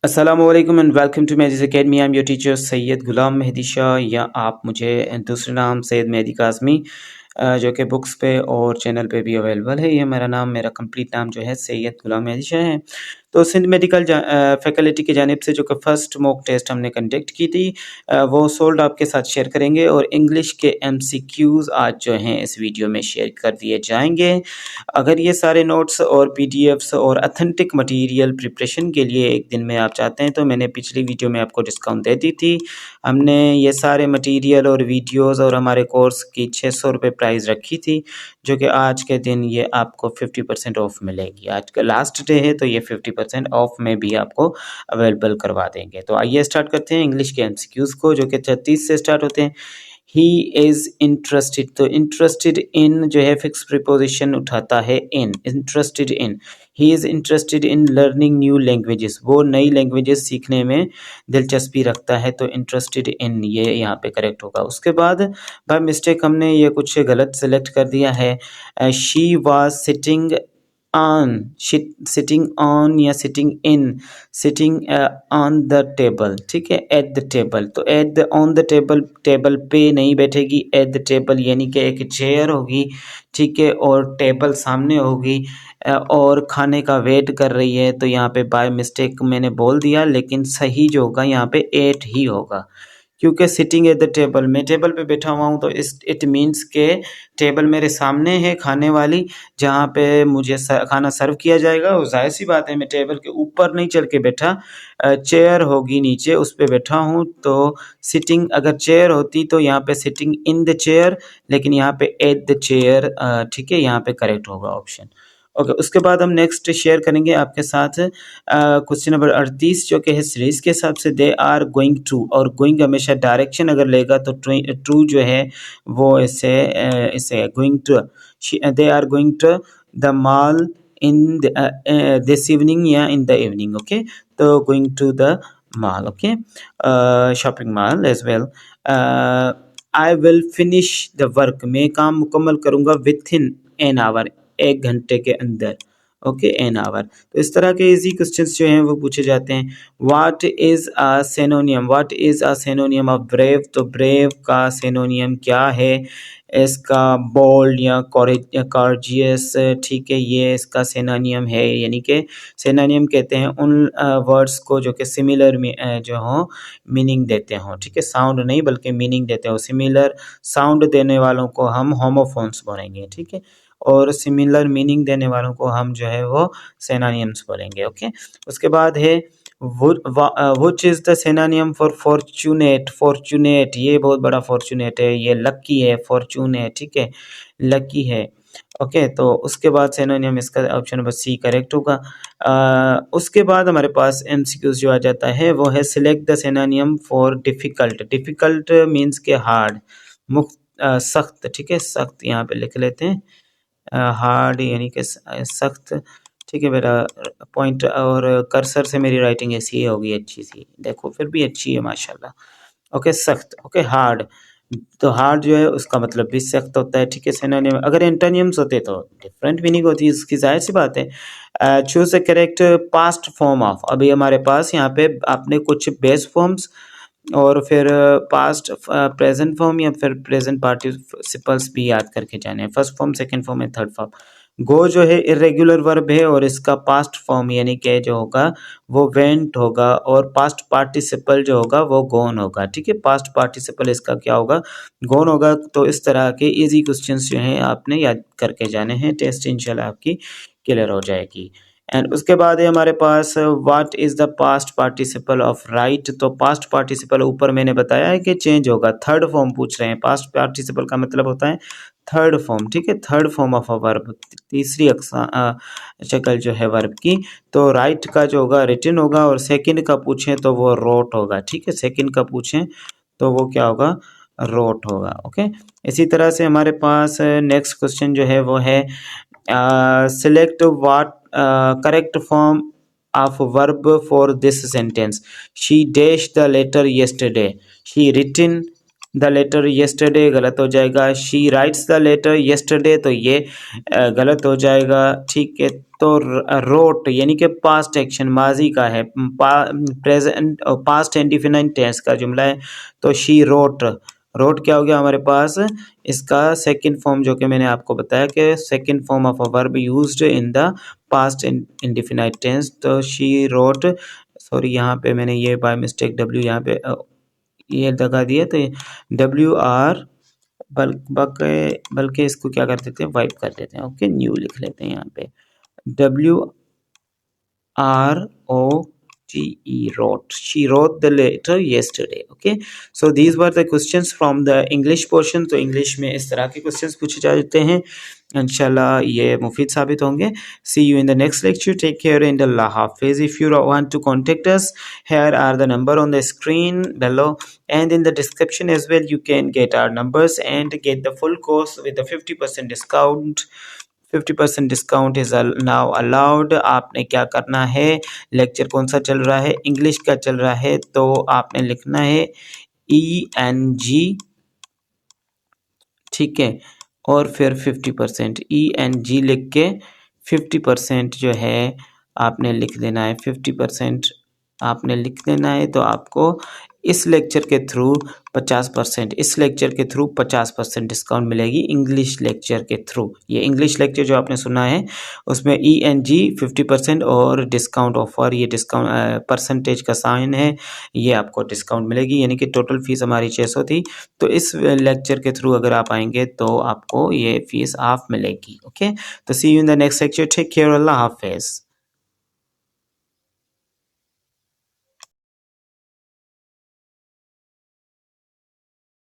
अस्सलामुअलैकुम and welcome to मैजिस academy. I am your teacher Syed Ghulam Mehdi Shah, या आप मुझे दूसरे नाम सैयद मेहदी काज़मी, जो कि बुक्स पे और चैनल पे भी अवेलेबल है। ये मेरा कंप्लीट नाम जो है सैयद गुलाम मेहदी शाह है। तो सिंध मेडिकल फैकल्टी की जानिब से जो कि फ़र्स्ट मॉक टेस्ट हमने कंडक्ट की थी, वो सोल्ड आपके साथ शेयर करेंगे, और इंग्लिश के MCQs आज जो हैं इस वीडियो में शेयर कर दिए जाएंगे। अगर ये सारे नोट्स और PDFs और अथेंटिक मटेरियल प्रिपरेशन के लिए एक दिन में आप चाहते हैं, तो मैंने पिछली वीडियो में आपको डिस्काउंट दे दी थी। हमने ये सारे मटेरियल और वीडियोस और हमारे कोर्स की 600 रुपये प्राइस रखी थी, जो कि आज के दिन ये आपको 50% ऑफ मिलेगी। आज का लास्ट डे है, तो ये 50% ऑफ में भी आपको अवेलेबल करवा देंगे। तो आइए स्टार्ट करते हैं इंग्लिश के MCQs को, जो कि 36 से स्टार्ट होते हैं। ही इज़ इंटरेस्टेड, तो इंटरेस्टेड इन जो है फिक्स प्रीपोजिशन उठाता है in, interested in. He is interested in learning new languages, वो नई लैंग्वेजेस सीखने में दिलचस्पी रखता है, तो इंटरेस्टेड इन ये यहाँ पे करेक्ट होगा। उसके बाद बाय मिस्टेक हमने ये कुछ गलत सेलेक्ट कर दिया है। She was sitting on, sitting on या sitting in, sitting on the table, ठीक है, एट द टेबल। तो at the on the table, table पे नहीं बैठेगी, एट द टेबल यानी कि एक चेयर होगी, ठीक है, और टेबल सामने होगी, और खाने का वेट कर रही है। तो यहाँ पे बाय मिस्टेक मैंने बोल दिया, लेकिन सही जो होगा यहाँ पे एट ही होगा, क्योंकि सिटिंग एट द टेबल, मैं टेबल पे बैठा हुआ हूँ, तो इट मीन्स के टेबल मेरे सामने है खाने वाली, जहाँ पे मुझे खाना सर्व किया जाएगा। और जाहिर सी बात है मैं टेबल के ऊपर नहीं चल के बैठा, चेयर होगी नीचे, उस पे बैठा हूँ। तो सिटिंग, अगर चेयर होती तो यहाँ पे सिटिंग इन द चेयर, लेकिन यहाँ पे एट द चेयर, ठीक है, यहाँ पे करेक्ट होगा ऑप्शन। ओके, उसके बाद हम नेक्स्ट शेयर करेंगे आपके साथ क्वेश्चन नंबर 38, जो कि है सीरीज के हिसाब से। दे आर गोइंग टू, और गोइंग हमेशा डायरेक्शन अगर लेगा तो टू जो है वो इसे going to, they are going to the mall in this evening या इन द इवनिंग। ओके, तो going to the mall, okay, shopping mall as well. I will finish the work, मैं काम मुकम्मल करूँगा विथ इन एन आवर, 1 घंटे के अंदर, okay, an hour. तो इस तरह के इजी क्वेश्चंस जो हैं वो पूछे जाते हैं। What is a सिनोनियम, what is a सिनोनियम of brave, तो ब्रेव का सिनोनियम क्या है? इसका बोल्ड या कॉरेजियस, ठीक है, ये इसका सिनोनियम है, यानी कि सिनोनियम कहते हैं उन वर्ड्स को जो कि सिमिलर में जो हो मीनिंग देते हों, ठीक है, साउंड नहीं बल्कि मीनिंग देते हो। सिमिलर साउंड देने वालों को हम होमोफोन्स बोलेंगे, ठीक है, और सिमिलर मीनिंग देने वालों को हम जो है वो सिनोनिम्स बोलेंगे। ओके, उसके बाद है which is the synonym for fortunate, fortunate ये बहुत बड़ा फॉर्चूनेट है, ये लकी है, फॉर्चूनेट, ठीक है, लकी है। ओके, तो उसके बाद सिनोनिम इसका ऑप्शन नंबर सी करेक्ट होगा। उसके बाद हमारे पास MCQs जो आ जाता है वो है select the synonym for difficult, difficult means के हार्ड, सख्त, ठीक है, सख्त यहाँ पे लिख लेते हैं, हार्ड यानी कि सख्त, ठीक है। मेरा पॉइंट और कर्सर से मेरी राइटिंग ऐसी ही होगी, अच्छी सी, देखो फिर भी अच्छी है माशाल्लाह। ओके, सख्त, ओके, हार्ड, तो हार्ड जो है उसका मतलब भी सख्त होता है, ठीक है। सिनोनिम अगर एंटोनिम्स होते तो डिफरेंट मीनिंग होती है, इसकी जाहिर सी बात है। Choose the correct past form of, अभी हमारे पास यहाँ पे आपने कुछ बेस फॉर्म्स और फिर पास्ट प्रेजेंट फॉर्म या फिर प्रेजेंट पार्टिसिपल्स भी याद करके जाने हैं, फर्स्ट फॉर्म, सेकंड फॉर्म या थर्ड फॉर्म। गो जो है इरेगुलर वर्ब है और इसका पास्ट फॉर्म यानी कि जो होगा वो वेंट होगा, और पास्ट पार्टिसिपल जो होगा वो गोन होगा, ठीक है, पास्ट पार्टिसिपल इसका क्या होगा, गोन होगा। तो इस तरह के इजी क्वेश्चंस जो हैं आपने याद करके जाने हैं, टेस्ट इंशाल्लाह आपकी क्लियर हो जाएगी। एंड उसके बाद है हमारे पास what is the past participle of write, तो पास्ट पार्टिसिपल ऊपर मैंने बताया है कि चेंज होगा, थर्ड फॉर्म पूछ रहे हैं, पास्ट पार्टिसिपल का मतलब होता है थर्ड फॉर्म, ठीक है, third form of a verb, तीसरी शक्ल जो है वर्ब की। तो राइट का जो होगा रिटन होगा, और सेकंड का पूछें तो वो रोट होगा, ठीक है, सेकंड का पूछें तो वो क्या होगा, रोट होगा। ओके, इसी तरह से हमारे पास नेक्स्ट क्वेश्चन जो है वो है select what correct form of verb for this sentence. She dashed the letter yesterday. She written the letter yesterday गलत हो जाएगा। She writes the letter yesterday, तो ये गलत हो जाएगा। ठीक है, तो रोट यानी कि पास्ट एक्शन माजी का है, प्रेजेंट और पास्ट इंडेफिनिट टेंस का जुमला है, तो शी रोट। रोट क्या हो गया हमारे पास, इसका सेकंड फॉर्म जो कि मैंने आपको बताया कि second form of a verb used in the past indefinite tense, तो शी रोट। सॉरी, यहाँ पे मैंने ये बाय मिस्टेक डब्ल्यू यहाँ पे ये लगा दिया, तो डब्ल्यू आर बल्कि इसको क्या कर देते हैं, वाइप कर देते हैं। ओके, न्यू लिख लेते हैं यहाँ पे, W R-O-T-E, wrote. She wrote the letter yesterday. Okay, so these were the questions from the English portion. तो English में इस तरह के questions पूछे जाते हैं, इंशाल्लाह ये मुफीद साबित होंगे। See you in the next lecture. Take care and Allah Hafiz. If you want to contact us, here are the number on the screen below, and in the description as well you can get our numbers and get the full course with the 50% discount. 50% discount is now allowed. आपने क्या करना है, lecture कौन सा चल रहा है, English का चल रहा है, तो आपने लिखना है ENG, ठीक है, और फिर 50% ENG लिख के 50% जो है आपने लिख देना है, 50% आपने लिख देना है। तो आपको इस लेक्चर के थ्रू 50%, इस लेक्चर के थ्रू 50% डिस्काउंट मिलेगी इंग्लिश लेक्चर के थ्रू। ये इंग्लिश लेक्चर जो आपने सुना है उसमें ENG 50% और डिस्काउंट ऑफर, ये डिस्काउंट परसेंटेज का साइन है, ये आपको डिस्काउंट मिलेगी। यानी कि टोटल फ़ीस हमारी 600 थी, तो इस लेक्चर के थ्रू अगर आप आएंगे तो आपको ये फ़ीस हाफ मिलेगी। ओके, तो see you in the next lecture, take care, अल्लाह हाफिज़।